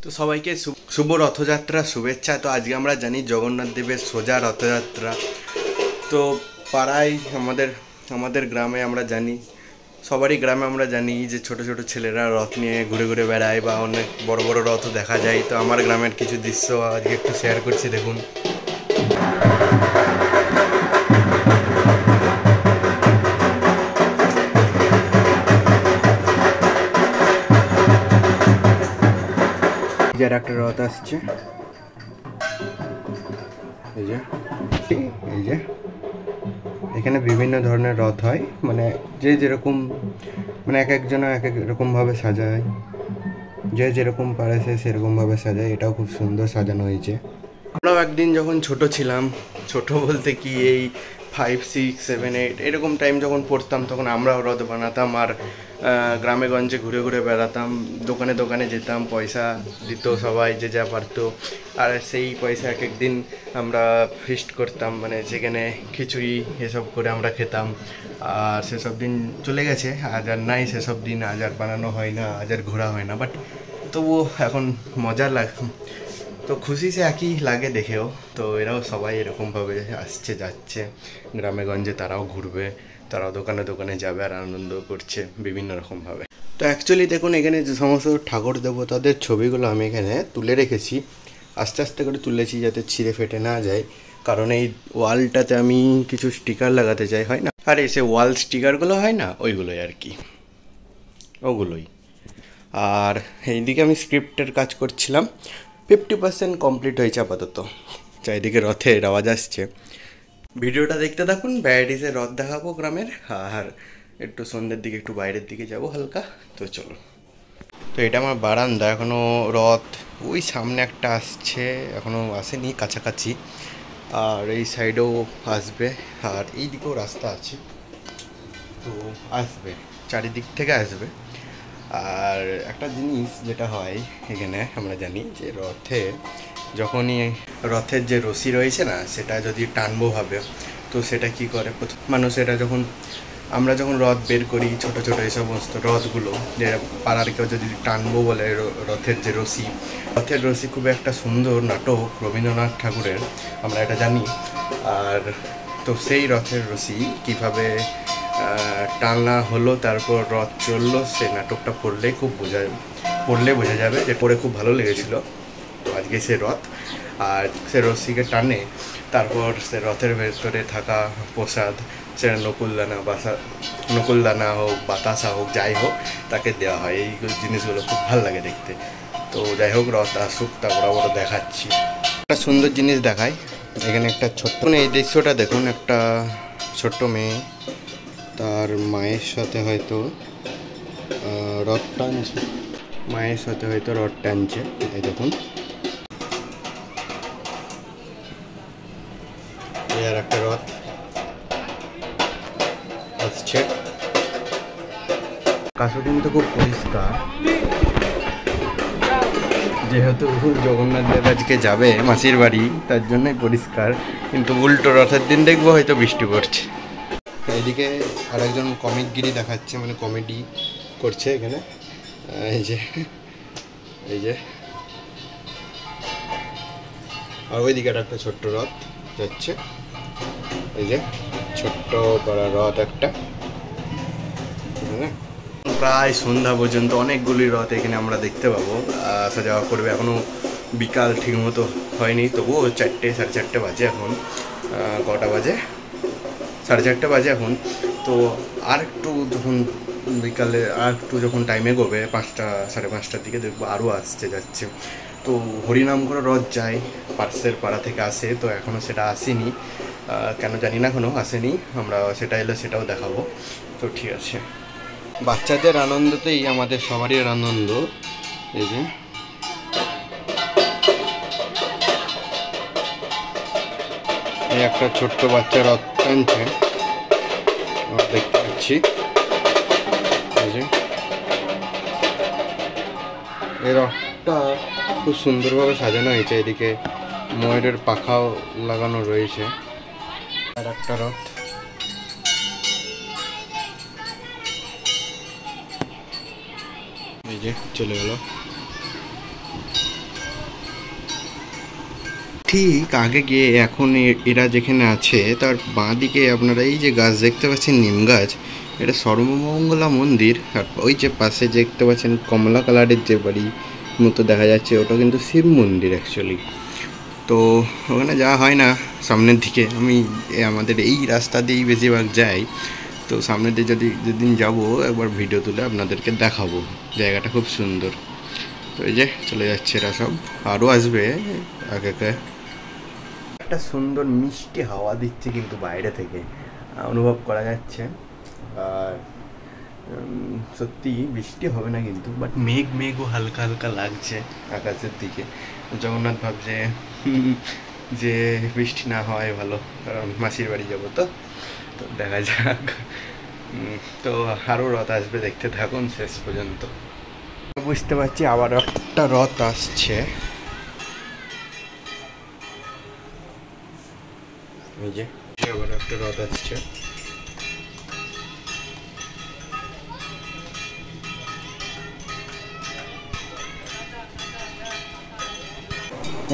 তো সবাইকে শুভ রথযাত্রা শুভেচ্ছা। তো আজকে আমরা জানি জগন্নাথ দেবের সোজা রথযাত্রা। তো পাড়ায় আমাদের গ্রামে আমরা জানি, সবারই গ্রামে আমরা জানি যে ছোট ছোট ছেলেরা রথ নিয়ে ঘুরে ঘুরে বেড়ায় বা অনেক বড় বড় রথও দেখা যায়। তো আমার গ্রামের কিছু দৃশ্য আজকে একটু শেয়ার করছি, দেখুন। যার একটা রথ আসছে, এই যে এখানে বিভিন্ন ধরনের রথ হয়, মানে যে যেরকম, মানে এক একজনা এক এক রকমভাবে সাজায়, যে যেরকম পারে সে সেরকমভাবে সাজায়। এটাও খুব সুন্দর সাজানো হয়েছে। আমরাও একদিন যখন ছোট ছিলাম, ছোট বলতে কি এই 5, 6, 7, 8 এরকম টাইম যখন পড়তাম, তখন আমরাও রথ বানাতাম আর গ্রামে গঞ্জে ঘুরে ঘুরে বেড়াতাম, দোকানে দোকানে যেতাম, পয়সা দিত সবাই যে যা পারতো। আর সেই পয়সা এক একদিন আমরা ফিস্ট করতাম, মানে সেখানে খিচুড়ি এসব করে আমরা খেতাম। আর সেসব দিন চলে গেছে, আজ আর নাই সেসব দিন, আজ আর বানানো হয় না, আজ আর ঘোরা হয় না। বাট তবুও এখন মজা লাগে, তো খুশি সে একই লাগে দেখেও। তো এরাও সবাই এরকমভাবে আসছে যাচ্ছে গ্রামে গঞ্জে, তারাও ঘুরবে, তারাও দোকানে দোকানে যাবে আর আনন্দ করছে বিভিন্ন রকমভাবে। তো অ্যাকচুয়ালি দেখুন, এখানে যে সমস্ত ঠাকুর দেবতাদের ছবিগুলো আমি এখানে তুলে রেখেছি, আস্তে আস্তে করে তুলেছি যাতে ছিঁড়ে ফেটে না যায়, কারণ এই ওয়ালটাতে আমি কিছু স্টিকার লাগাতে চাই, হয় না? আর এসে ওয়াল স্টিকারগুলো হয় না, ওইগুলোই আর কি, ওগুলোই। আর এইদিকে আমি স্ক্রিপ্টের কাজ করছিলাম, 50% কমপ্লিট হয়েছে আপাতত। চারিদিকে রথের আওয়াজ আসছে। ভিডিওটা দেখতে থাকুন, ব্যারাডিসের রথ দেখাবো গ্রামের, আর একটু সন্ধ্যের দিকে একটু বাইরের দিকে যাব হালকা। তো চলো। তো এটা আমার বারান্দা, এখনও রথ ওই সামনে একটা আসছে, এখনও আসেনি কাছাকাছি, আর এই সাইডেও আসবে, আর এই দিকেও রাস্তা আছে, তো আসবে, চারিদিক থেকে আসবে। আর একটা জিনিস যেটা হয় এখানে আমরা জানি যে রথে যখনই রথের যে রশি রয়েছে না, সেটা যদি টানবো ভাবে, তো সেটা কি করে মানুষ, এটা যখন আমরা যখন রথ বের করি, ছোট ছোট এই সমস্ত রথগুলো যে পাড়ার কেউ যদি টানবো বলে রথের যে রথের রশি খুব একটা সুন্দর নাটক রবীন্দ্রনাথ ঠাকুরের, আমরা এটা জানি। আর তো সেই রথের রশি কীভাবে টানা হলো, তারপর রথ চললো, সে নাটকটা পড়লে বোঝা যাবে, যে পড়ে খুব ভালো লেগেছিল। তো আজকে সে রথ, আর সে রশিকে টানে, তারপর সে রথের ভেতরে থাকা প্রসাদ, সে নকুলদানা হোক, বাতাসা হোক, যাই হোক, তাকে দেওয়া হয়। এই জিনিসগুলো খুব ভালো লাগে দেখতে। তো যাই হোক, রথ আসুক, তারপর আবার দেখাচ্ছি একটা সুন্দর জিনিস দেখায়। এখানে একটা ছোট্ট, এই দৃশ্যটা দেখুন, একটা ছোট্ট মেয়ে তার মায়ের সাথে হয়তো রথ টানছে, এই দেখুন। আর একটা রথ আসছে, আকাশও কিন্তু খুব পরিষ্কার, যেহেতু জগন্নাথ দেব আজকে যাবে মাসির বাড়ি, তার জন্যই পরিষ্কার। কিন্তু উল্টো রথের দিন দেখবো হয়তো বৃষ্টি পড়ছে। এইদিকে আরেকজন কমিকগিরি দেখাচ্ছে, মানে কমেডি করছে এখানে। এই যে আর ওইদিকে একটা ছোট্ট রথ যাচ্ছে, এই যে ছোট্ট পাড়া রথ একটা। প্রায় সন্ধ্যা পর্যন্ত অনেকগুলি রথ এখানে আমরা দেখতে পাবো, আসা যাওয়া করবে। এখনও বিকাল ঠিকমতো হয়নি, তবুও 4টে, 4:30 বাজে এখন। কটা বাজে? 4:30 বাজে এখন। তো আর একটু যখন বিকালে আর একটু যখন টাইম এগোবে, 5টা, 5:30টার দিকে দেখবো আরও আসছে যাচ্ছে। তো হরিনাম করে রথ যায়, পার্শ্বের পাড়া থেকে আসে, তো এখনও সেটা আসেনি, কেন জানি না, এখনও আসেনি। আমরা সেটা এলে সেটাও দেখাবো। তো ঠিক আছে, বাচ্চাদের আনন্দতেই আমাদের সবারই আনন্দ। এই যে এই একটা ছোট্ট বাচ্চা রথ টানছে, দেখতে পাচ্ছি। এই যে এই রথটা খুব সুন্দরভাবে সাজানো হয়েছে, এদিকে ময়ূরের পাখাও লাগানো রয়েছে। আর একটা রথ, এই যে চলে গেল। ঠিক আগে গিয়ে এখন এরা যেখানে আছে তার বাঁ দিকে আপনারা এই যে গাছ দেখতে পাচ্ছেন, নিম গাছ, এটা সর্বমঙ্গলা মন্দির। আর ওই যে পাশে দেখতে পাচ্ছেন কমলা কালারের যে বাড়ি মতো দেখা যাচ্ছে, ওটা কিন্তু শিব মন্দির অ্যাকচুয়ালি। তো ওখানে যাওয়া হয় না সামনের দিকে, আমি আমাদের এই রাস্তা দিয়েই বেশিরভাগ যাই। তো সামনের দিকে যেদিন যাবো একবার ভিডিও তুলে আপনাদেরকে দেখাবো, জায়গাটা খুব সুন্দর। তো এই যে চলে যাচ্ছে এরা সব, আরও আসবে আগে। একটা সুন্দর মিষ্টি হাওয়া দিচ্ছে কিন্তু বাইরে থেকে অনুভব করা যাচ্ছে। আর সত্যি বৃষ্টি হবে না কিন্তু, বাট মেঘও হালকা হালকা লাগছে আকাশের দিকে। জগন্নাথ ভাবছে যে বৃষ্টি না হয় ভালো, কারণ মাসির বাড়ি যাবো। তো দেখা যাক। তো আরও রথ আসবে, দেখতে থাকুন শেষ পর্যন্ত। বুঝতে পারছি আবার একটা রথ আসছে। এই যে আবার একটা রথ আসছে।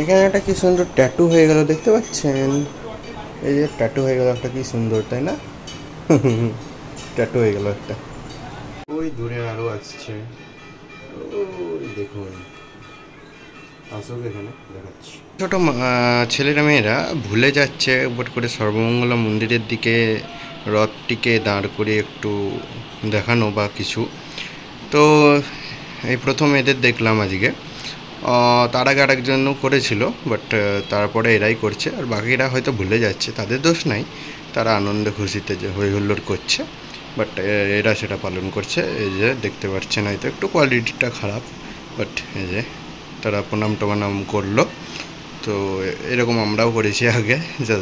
এখানে একটা কি সুন্দর ট্যাটু হয়ে গেল, দেখতে পাচ্ছেন? এই যে ট্যাটু হয়ে গেল একটা, কি সুন্দর তাই না? ট্যাটু হয়ে গেল একটা। ওই দূরে আরো আসছে, ওই দেখুন, আসুক এখানে দেখাচ্ছি। ছোট ছেলেরা মেয়েরা ভুলে যাচ্ছে একবার করে সর্বমঙ্গলা মন্দিরের দিকে রথটিকে দাঁড় করে একটু দেখানো বা কিছু। তো এই প্রথম এদের দেখলাম আজকে। তার আগে আরেকজনও করেছিল, বাট তারপরে এরাই করছে। আর বাকিরা হয়তো ভুলে যাচ্ছে, তাদের দোষ নাই, তারা আনন্দে খুশিতে যে হই হুল্লোড় করছে, বাট এরা সেটা পালন করছে। এই যে দেখতে পাচ্ছেন, হয়তো একটু কোয়ালিটিটা খারাপ, বাট এই যে তারা প্রণাম টনাম করলো। তো এরকম আমরাও করেছি আগে,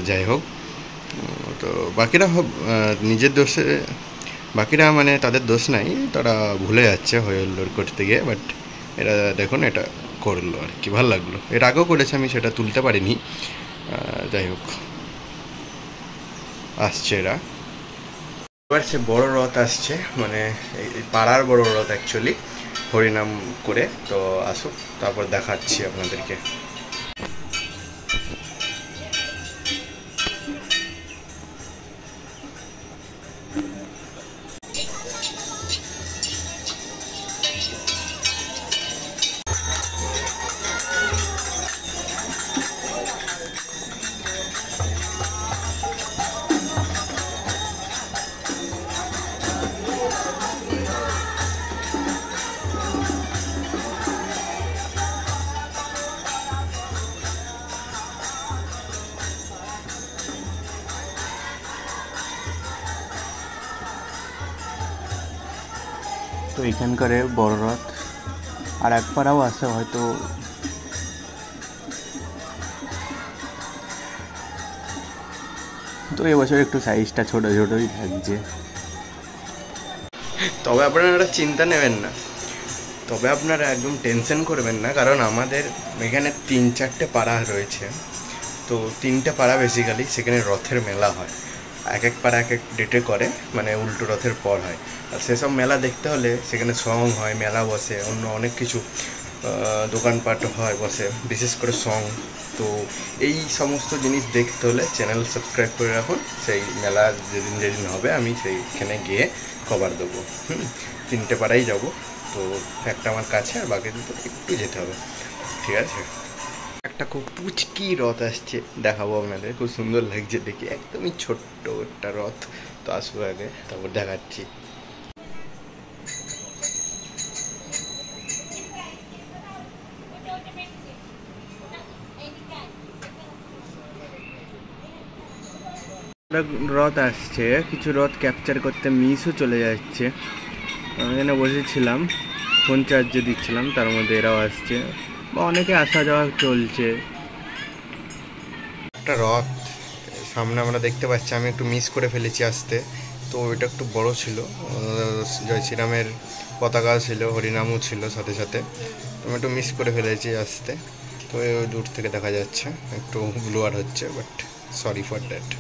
যাই হোক। তো বাকিরা নিজের দোষে, বাকিরা মানে তাদের দোষ নাই, তারা ভুলে যাচ্ছে হই হুল্লোড় করতে গিয়ে। বাট এরা দেখুন এটা করলো আর কি, ভালো লাগলো। এর আগেও করেছে, আমি সেটা তুলতে পারিনি। যাই হোক, আসছে এরা। এবার সে বড় রথ আসছে, মানে এই পাড়ার বড় রথ অ্যাকচুয়ালি, হরিনাম করে। তো আসুক, তারপর দেখাচ্ছি আপনাদেরকে। তো এখানকার বড় রথ আর এক পাড়াও আছে হয়তো। তো এবছর একটু সাইজটা ছোট ছোটই থাকছে। তবে আপনারা চিন্তা নেবেন না, তবে আপনারা একদম টেনশন করবেন না, কারণ আমাদের এখানে 3-4টে পাড়া রয়েছে। তো 3টে পাড়া বেসিক্যালি সেখানে রথের মেলা হয়। এক এক পাড়া এক এক ডেটে করে, মানে উল্টো রথের পর হয়। আর সেসব মেলা দেখতে হলে সেখানে সং হয়, মেলা বসে, অন্য অনেক কিছু দোকানপাট হয়, বসে, বিশেষ করে সং। তো এই সমস্ত জিনিস দেখতে হলে চ্যানেল সাবস্ক্রাইব করে রাখুন। সেই মেলা যেদিন হবে আমি সেইখানে গিয়ে কভার দেবো। 3টে পাড়াই যাবো। তো একটা আমার কাছে, আর বাকি দুটো একটু যেতে হবে, ঠিক আছে? একটা খুব পুচকি রথ আসছে, দেখাবো আপনাদের, খুব সুন্দর লাগছে দেখি, একদমই ছোট্ট একটা রথ। তো আসবো আগে, তারপর দেখাচ্ছি। রথ আসছে, কিছু রথ ক্যাপচার করতে মিসও চলে যাচ্ছে। আমি এখানে বসেছিলাম, ফোন চার্জে দিচ্ছিলাম, তার মধ্যে এরাও আসছে, বা অনেকে আসা যাওয়া চলছে। একটা রথ সামনে আমরা দেখতে পাচ্ছি, আমি একটু মিস করে ফেলেছি আসতে। তো ওইটা একটু বড় ছিল, জয় শ্রীরামের পতাকা ছিল, হরিনামও ছিল সাথে সাথে। তো আমি একটু মিস করে ফেলেছি আসতে। তো দূর থেকে দেখা যাচ্ছে, একটু ব্লুয়ার হচ্ছে, বাট সরি ফর দ্যাট।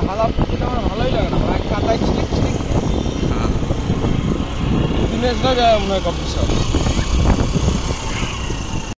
হালা পুকুরটা আমার ভালোই লাগে না, মানে কাদায় ছিটিক ছিটিক দিনের যায় মনে হয় কম্পিটিশন।